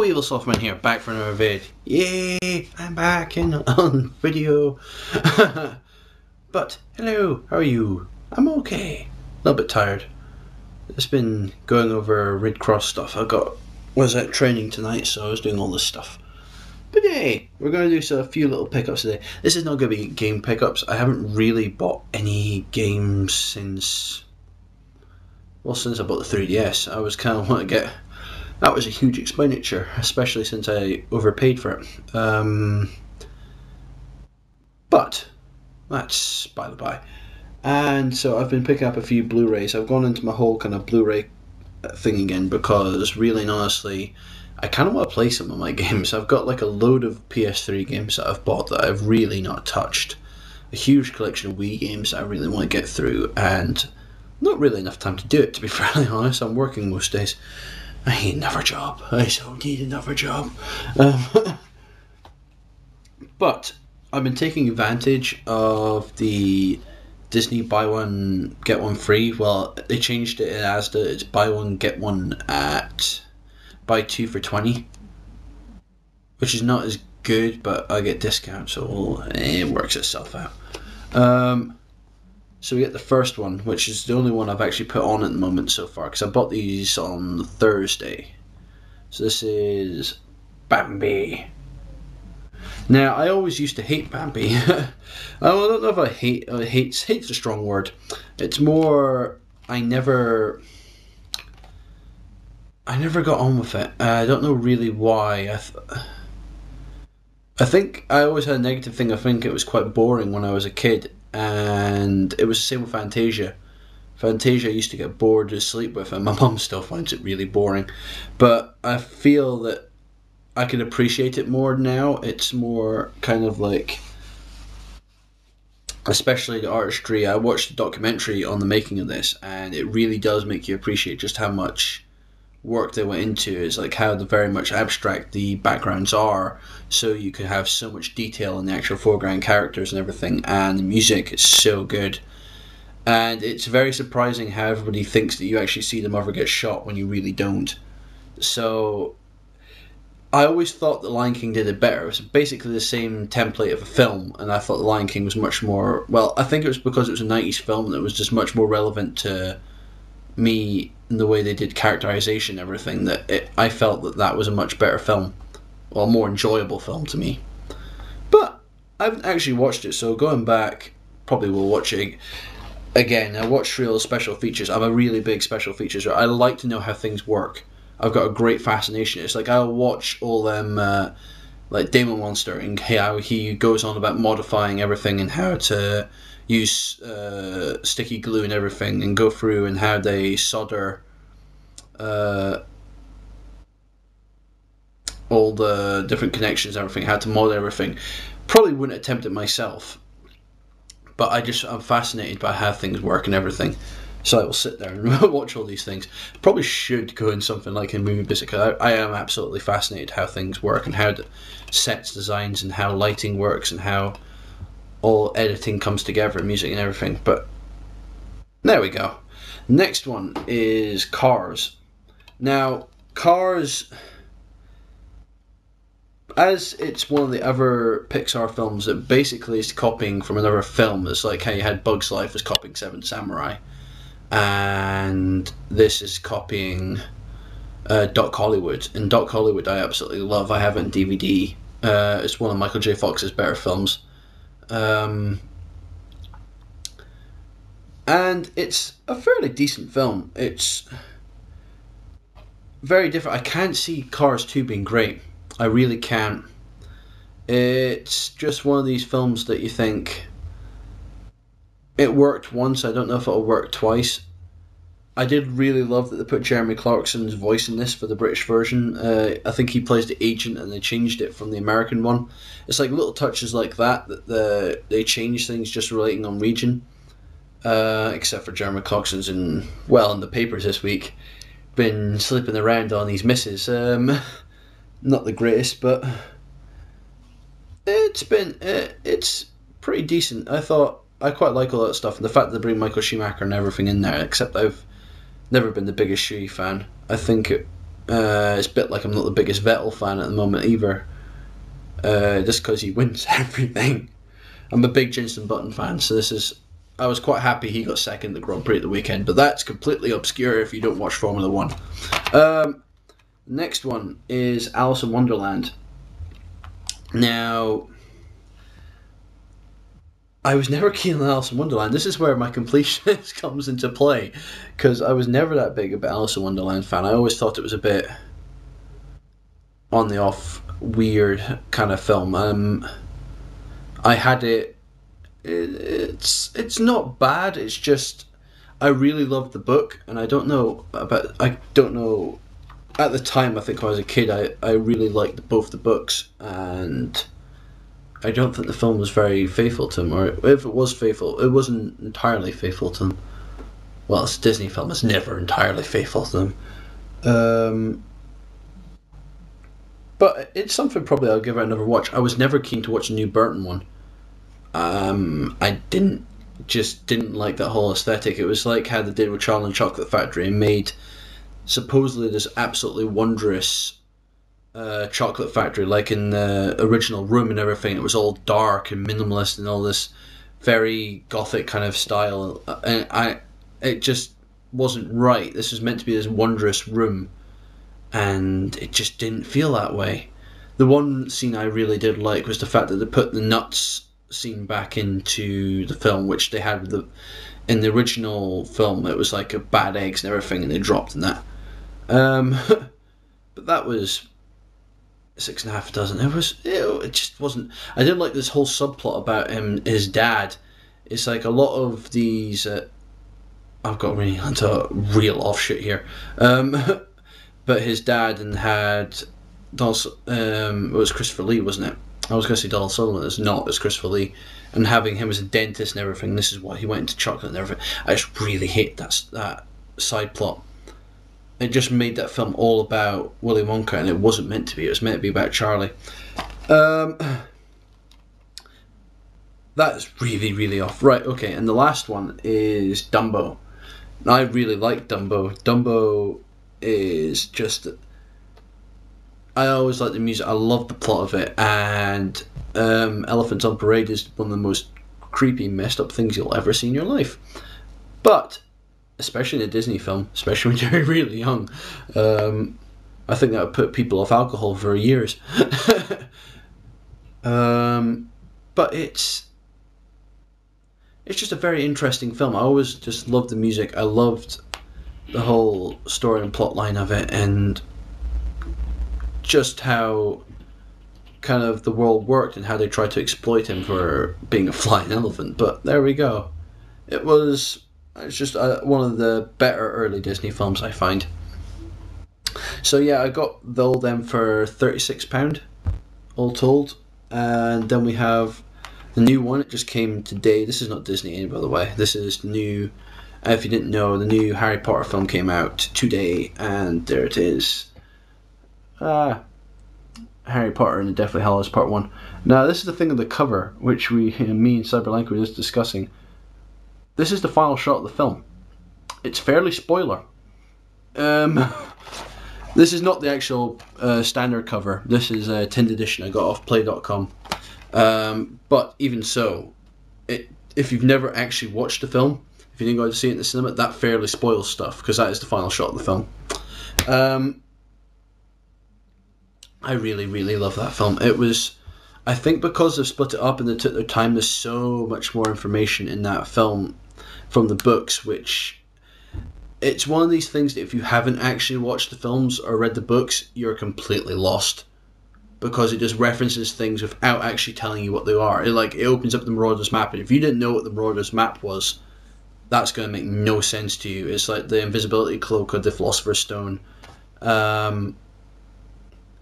Evil Softman here, back for another vid. Yay! I'm back on video. But, hello, how are you? I'm okay. A little bit tired. It's been going over Red Cross stuff. Was at training tonight, so I was doing all this stuff. But hey, we're going to do a few little pickups today. This is not going to be game pickups. I haven't really bought any games since I bought the 3DS. I was kind of want to get... That was a huge expenditure, especially since I overpaid for it. But that's by the by. And so I've been picking up a few Blu-rays. I've gone into my whole kind of Blu-ray thing again because really and honestly, I kind of want to play some of my games. I've got like a load of PS3 games that I've bought that I've really not touched. A huge collection of Wii games that I really want to get through, and not really enough time to do it, to be fairly honest. I'm working most days. I need another job. I so need another job. But I've been taking advantage of the Disney buy one get one free. Well, they changed it in Asda. It's buy one get one at buy two for 20, which is not as good, but I get discounts, so it works itself out. So we get the first one, which is the only one I've actually put on at the moment so far, because I bought these on Thursday. So this is Bambi. Now, I always used to hate Bambi. I don't know if I hate... hate's a strong word. It's more... I never got on with it. I don't know really why. I think I always had a negative thing. I think it was quite boring when I was a kid. And it was the same with Fantasia. Fantasia I used to get bored to sleep with, and my mum still finds it really boring. But I feel that I can appreciate it more now. It's more kind of like, especially the artistry. I watched a documentary on the making of this, and it really does make you appreciate just how much work they went into. It's like how very much abstract the backgrounds are, so you can have so much detail in the actual foreground characters and everything, and the music is so good. And it's very surprising how everybody thinks that you actually see the mother get shot when you really don't. So I always thought The Lion King did it better. It was basically the same template of a film, and I thought The Lion King was much more... Well, I think it was because it was a 90s film that was just much more relevant to me in the way they did characterization and everything, that I felt that was a much better film, or a more enjoyable film to me. But I haven't actually watched it, so going back, probably will watch it again. I watched real special features. I'm a really big special features. I like to know how things work. I've got a great fascination. It's like I'll watch all them, like Demon Monster, and how he goes on about modifying everything and how to use sticky glue and everything, and go through and how they solder all the different connections and everything, how to mod everything. Probably wouldn't attempt it myself, but I'm fascinated by how things work and everything. So I will sit there and watch all these things. Probably should go in something like a movie business, because I am absolutely fascinated how things work and how the sets designs and how lighting works and how all editing comes together, music and everything. But there we go. Next one is Cars. Now, Cars, as it's one of the other Pixar films that basically is copying from another film. It's like how you had Bug's Life as copying Seven Samurai, and this is copying Doc Hollywood. And Doc Hollywood I absolutely love. I have it on DVD. It's one of Michael J. Fox's better films. And it's a fairly decent film. It's very different. I can't see Cars 2 being great. I really can't. It's just one of these films that you think, it worked once, I don't know if it'll work twice. I did really love that they put Jeremy Clarkson's voice in this for the British version. I think he plays the agent, and they changed it from the American one. It's like little touches like that they change things just relating on region. Except for Jeremy Clarkson's in the papers this week. Been slipping around on these misses. Not the greatest, but it's pretty decent. I quite like all that stuff, and the fact that they bring Michael Schumacher and everything in there, except I've never been the biggest Shui fan. I think It's a bit like I'm not the biggest Vettel fan at the moment either, just because he wins everything. I'm a big Jenson Button fan, so I was quite happy he got second at the Grand Prix at the weekend, but that's completely obscure if you don't watch Formula One. Next one is Alice in Wonderland. Now, I was never keen on Alice in Wonderland. This is where my completionist comes into play, because I was never that big of an Alice in Wonderland fan. I always thought it was a bit on the off, weird kind of film. I had it. It's not bad. It's just I really loved the book, and I don't know. At the time, I think when I was a kid, I really liked both the books, and I don't think the film was very faithful to him, or if it was faithful, it wasn't entirely faithful to him. Well, it's a Disney film, it's never entirely faithful to them. But it's something probably I'll give it another watch. I was never keen to watch a new Burton one. I didn't like that whole aesthetic. It was like how they did with Charlie and the Chocolate Factory and made supposedly this absolutely wondrous chocolate factory, like in the original room and everything. It was all dark and minimalist and all this very gothic kind of style, and it just wasn't right. This was meant to be this wondrous room, and it just didn't feel that way. The one scene I really did like was the fact that they put the nuts scene back into the film, which they had in the original film. It was like a bad eggs and everything, and they dropped in that. But that was 6.5 dozen. It just wasn't. I didn't like this whole subplot about his dad. It's like a lot of these. I've got really onto real off shit here. But his dad and had it was Christopher Lee, wasn't it? I was going to say Donald Sutherland. It's not. It's Christopher Lee, and having him as a dentist and everything. This is why he went into chocolate and everything. I just really hate that side plot. It just made that film all about Willy Wonka, and it wasn't meant to be. It was meant to be about Charlie. That's really, really off. Right, okay, and the last one is Dumbo. I really like Dumbo. Dumbo is just... I always like the music. I love the plot of it, and Elephants on Parade is one of the most creepy, messed up things you'll ever see in your life. But... especially in a Disney film, especially when you're really young, I think that would put people off alcohol for years. But it's just a very interesting film. I always just loved the music. I loved the whole story and plot line of it, and just how kind of the world worked and how they tried to exploit him for being a flying elephant. But there we go. It's just one of the better early Disney films, I find. So yeah, I got all them for £36, all told. And then we have the new one. It just came today. This is not Disney, by the way. This is new. If you didn't know, the new Harry Potter film came out today, and there it is. Harry Potter and the Deathly Hallows Part 1. Now, this is the thing of the cover, which me and Cyberlink were just discussing. This is the final shot of the film. It's fairly spoiler. This is not the actual standard cover. This is a tinned edition I got off play.com. But even so, if you've never actually watched the film, if you didn't go to see it in the cinema, that fairly spoils stuff, because that is the final shot of the film. I really, really love that film. It was... I think because they've split it up and they took their time, there's so much more information in that film from the books, which it's one of these things that if you haven't actually watched the films or read the books, you're completely lost, because it just references things without actually telling you what they are. It opens up the Marauders map, and if you didn't know what the Marauders map was, that's going to make no sense to you. It's like the invisibility cloak or the Philosopher's Stone.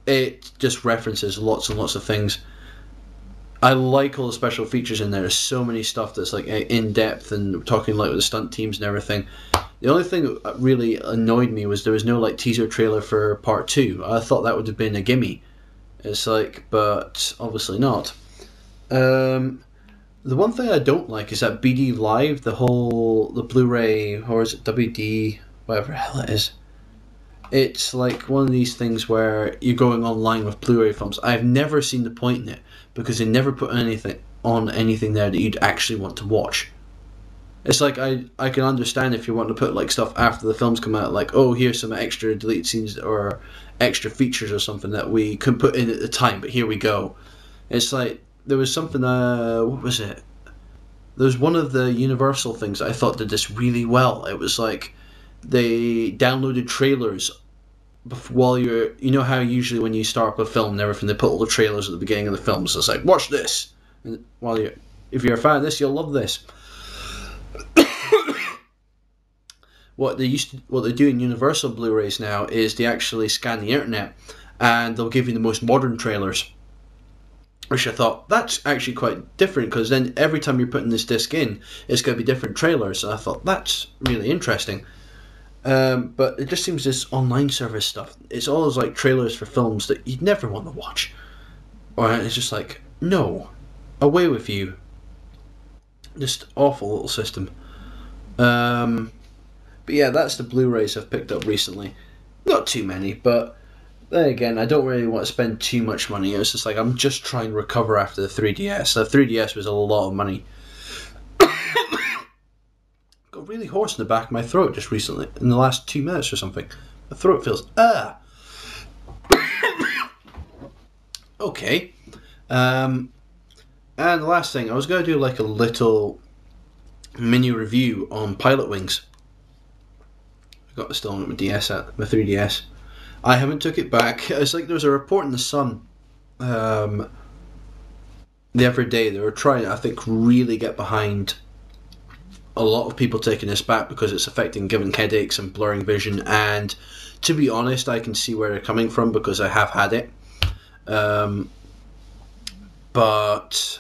It just references lots and lots of things. I like all the special features in there. There's so many stuff that's like in depth, and talking like with the stunt teams and everything. The only thing that really annoyed me was there was no like teaser trailer for part 2. I thought that would have been a gimme. It's like, but obviously not. The one thing I don't like is that BD Live, the Blu-ray, or is it WD, whatever the hell it is. It's like one of these things where you're going online with Blu-ray films. I've never seen the point in it because they never put anything there that you'd actually want to watch. It's like I can understand if you want to put like stuff after the films come out, like, oh, here's some extra deleted scenes or extra features or something that we couldn't put in at the time, but here we go. It's like there was something. What was it? There was one of the Universal things that I thought did this really well. It was like they downloaded trailers while you know how usually when you start up a film and everything, they put all the trailers at the beginning of the film. So it's like, watch this, and if you're a fan of this, you'll love this. What they do in Universal Blu-rays now is they actually scan the internet and they'll give you the most modern trailers, which I thought that's actually quite different because then every time you're putting this disc in, it's going to be different trailers. And I thought that's really interesting. But it just seems this online service stuff, it's always like trailers for films that you'd never want to watch. Or it's just like, no, away with you. Just awful little system. But yeah, that's the Blu-rays I've picked up recently. Not too many, but then again, I don't really want to spend too much money. It's just like I'm just trying to recover after the 3DS. The 3DS was a lot of money. Got really hoarse in the back of my throat just recently, in the last 2 minutes or something. My throat feels Okay. And the last thing, I was going to do like a little mini review on Pilotwings. I got it still on my DS at my 3DS. I haven't took it back. It's like there was a report in the Sun the other day. They were trying, I think, really get behind a lot of people taking this back because it's affecting giving headaches and blurring vision. And to be honest, I can see where they're coming from because I have had it. But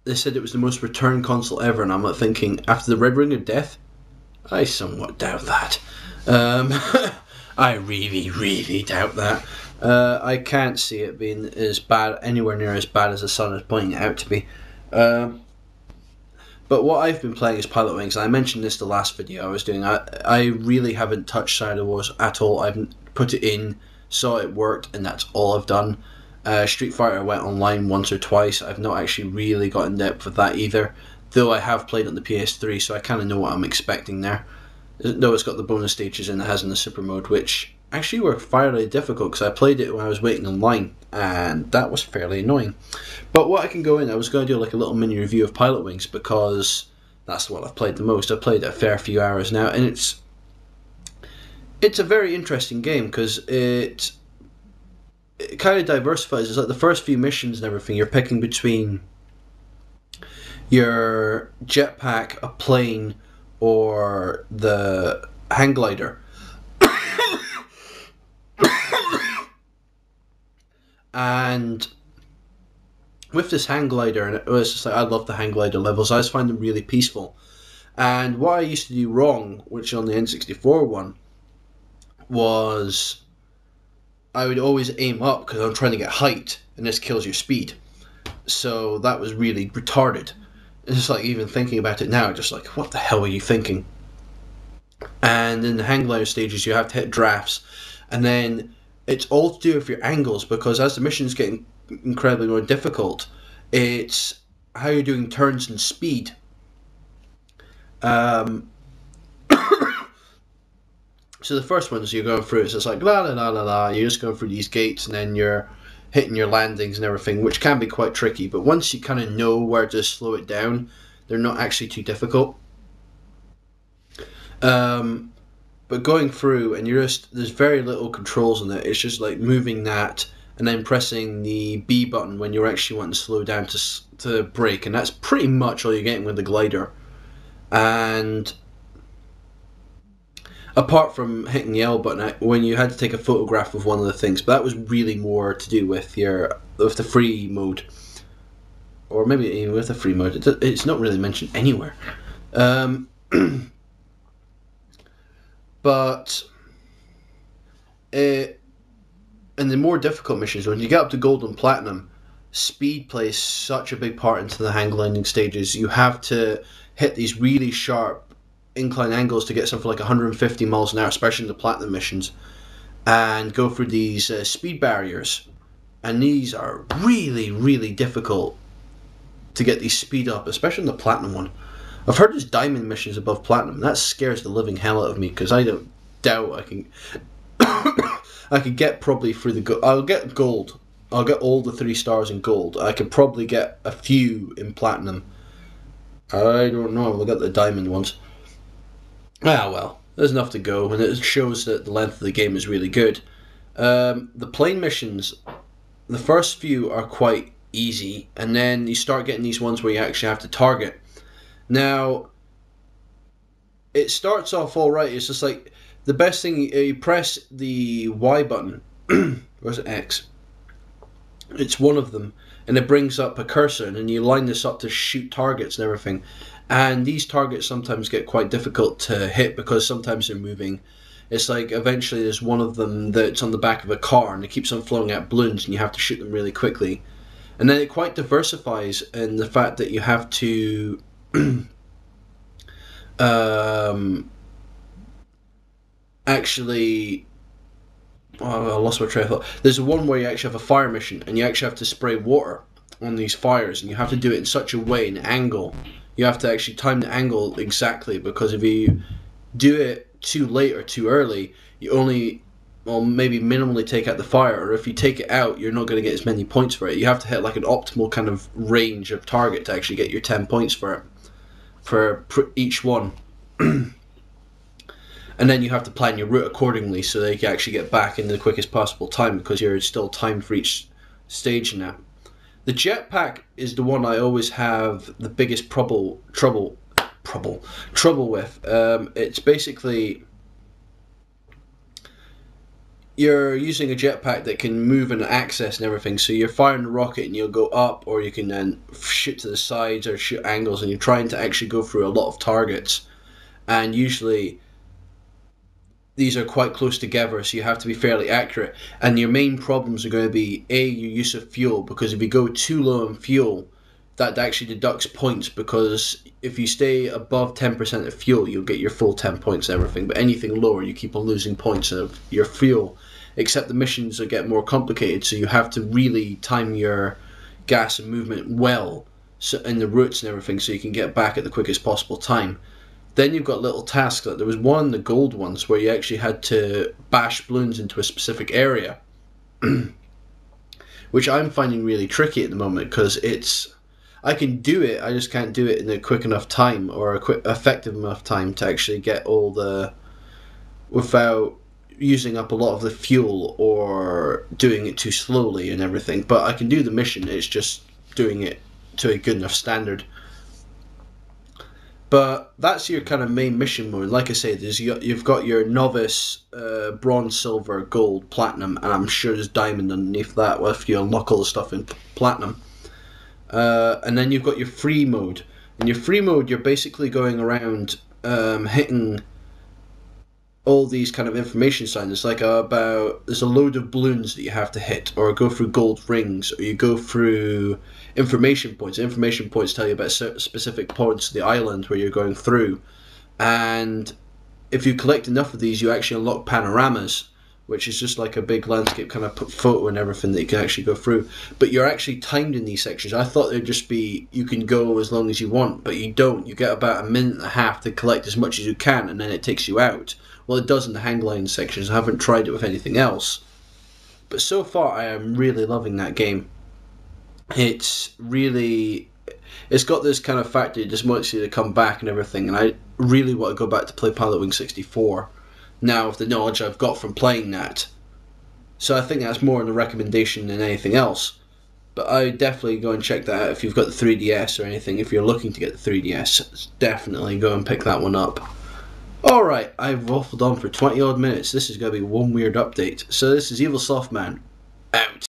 they said it was the most return console ever, and I'm not thinking after the Red Ring of Death. I somewhat doubt that. I really, really doubt that. I can't see it being as bad, anywhere near as bad as the Sun is pointing it out to be. But what I've been playing is Pilotwings, and I mentioned this the last video I was doing. I really haven't touched Side of Wars at all. I've put it in, saw it worked, and that's all I've done. Street Fighter I went online once or twice. I've not actually really got in depth with that either. Though I have played on the PS3, so I kind of know what I'm expecting there. Though it's got the bonus stages and it has in the super mode, which actually were fairly difficult because I played it when I was waiting online, and that was fairly annoying. But what I can go in, I was going to do like a little mini review of Pilotwings because that's what I've played the most. I've played it a fair few hours now, and it's a very interesting game because it kind of diversifies. It's like the first few missions and everything, you're picking between your jetpack, a plane, or the hang glider. And with this hang glider, and it was just like I love the hang glider levels. I just find them really peaceful. And what I used to do wrong, which on the N64 one, was I would always aim up because I'm trying to get height, and this kills your speed. So that was really retarded. It's just like even thinking about it now, just like, what the hell are you thinking? And in the hang glider stages, you have to hit drafts, and then it's all to do with your angles because as the mission's getting incredibly more difficult, it's how you're doing turns and speed. So the first one is you're going through, so it's like la la la la la. You're just going through these gates, and then you're hitting your landings and everything, which can be quite tricky. But once you kind of know where to slow it down, they're not actually too difficult. But going through, and there's very little controls on it. It's just like moving that and then pressing the B button when you're actually wanting to slow down to brake, and that's pretty much all you're getting with the glider. And apart from hitting the L button when you had to take a photograph of one of the things, but that was really more to do with the free mode, or maybe even with the free mode. It's not really mentioned anywhere. But in the more difficult missions, when you get up to gold and platinum, speed plays such a big part into the hang gliding stages. You have to hit these really sharp incline angles to get something like 150 miles an hour, especially in the platinum missions, and go through these speed barriers. And these are really, really difficult to get these speed up, especially in the platinum one. I've heard there's diamond missions above platinum, and that scares the living hell out of me, because I don't doubt I can I could get probably through the I'll get gold. I'll get all the 3 stars in gold. I could probably get a few in platinum. I don't know. I'll get the diamond ones. Ah, well, there's enough to go, and it shows that the length of the game is really good. The plane missions, the first few are quite easy, and then you start getting these ones where you actually have to target. Now, it starts off alright. It's just like the best thing, you press the Y button, where's it, X? It's one of them, and it brings up a cursor, and then you line this up to shoot targets and everything. And these targets sometimes get quite difficult to hit because sometimes they're moving. It's like eventually there's one of them that's on the back of a car, and it keeps on flowing out balloons, and you have to shoot them really quickly. And then it quite diversifies in the fact that you have to actually... Oh, I lost my train of thought. There's one where you actually have a fire mission, and you actually have to spray water on these fires, and you have to do it in such a way, an angle. You have to actually time the angle exactly, because if you do it too late or too early, you only, well, maybe minimally take out the fire, or if you take it out, you're not going to get as many points for it. You have to hit like an optimal kind of range of target to actually get your 10 points for it, for each one. And then you have to plan your route accordingly so that you can actually get back in the quickest possible time, because you're still timed for each stage in that. The jetpack is the one I always have the biggest trouble with. It's basically, you're using a jetpack that can move and access and everything, so you're firing a rocket and you'll go up, or you can then shoot to the sides or shoot angles, and you're trying to actually go through a lot of targets, and usually these are quite close together, so you have to be fairly accurate. And your main problems are going to be A, your use of fuel, because if you go too low in fuel, that actually deducts points, because if you stay above 10% of fuel, you'll get your full 10 points and everything, but anything lower, you keep on losing points of your fuel. Except the missions will get more complicated, so you have to really time your gas and movement well, so in the routes and everything, so you can get back at the quickest possible time. Then you've got little tasks. Like there was one, the gold ones, where you actually had to bash balloons into a specific area, which I'm finding really tricky at the moment, because I can do it, I just can't do it in a quick enough time, or a quick, effective enough time to actually get all the, without using up a lot of the fuel or doing it too slowly and everything. But I can do the mission, it's just doing it to a good enough standard. But that's your kind of main mission mode. Like I said, you've got your novice, bronze, silver, gold, platinum, and I'm sure there's diamond underneath that if you unlock all the stuff in platinum. And then you've got your free mode. In your free mode, you're basically going around hitting all these kind of information signs. It's like there's a load of balloons that you have to hit, or go through gold rings, or you go through information points. Information points tell you about specific points of the island where you're going through, and if you collect enough of these, you actually unlock panoramas, which is just like a big landscape kind of photo and everything that you can actually go through. But you're actually timed in these sections. I thought they'd just be, you can go as long as you want, but you don't. You get about a minute and a half to collect as much as you can, and then it takes you out. Well, it does in the hang gliding sections. I haven't tried it with anything else. But so far, I am really loving that game. It's got this kind of factor, it just wants you to come back and everything, and I really want to go back to play Pilotwings 64 now with the knowledge I've got from playing that. So I think that's more in the recommendation than anything else. But I would definitely go and check that out if you've got the 3DS or anything. If you're looking to get the 3DS, definitely go and pick that one up. Alright, I've waffled on for 20 odd minutes. This is going to be one weird update. So this is Evil Softman, out.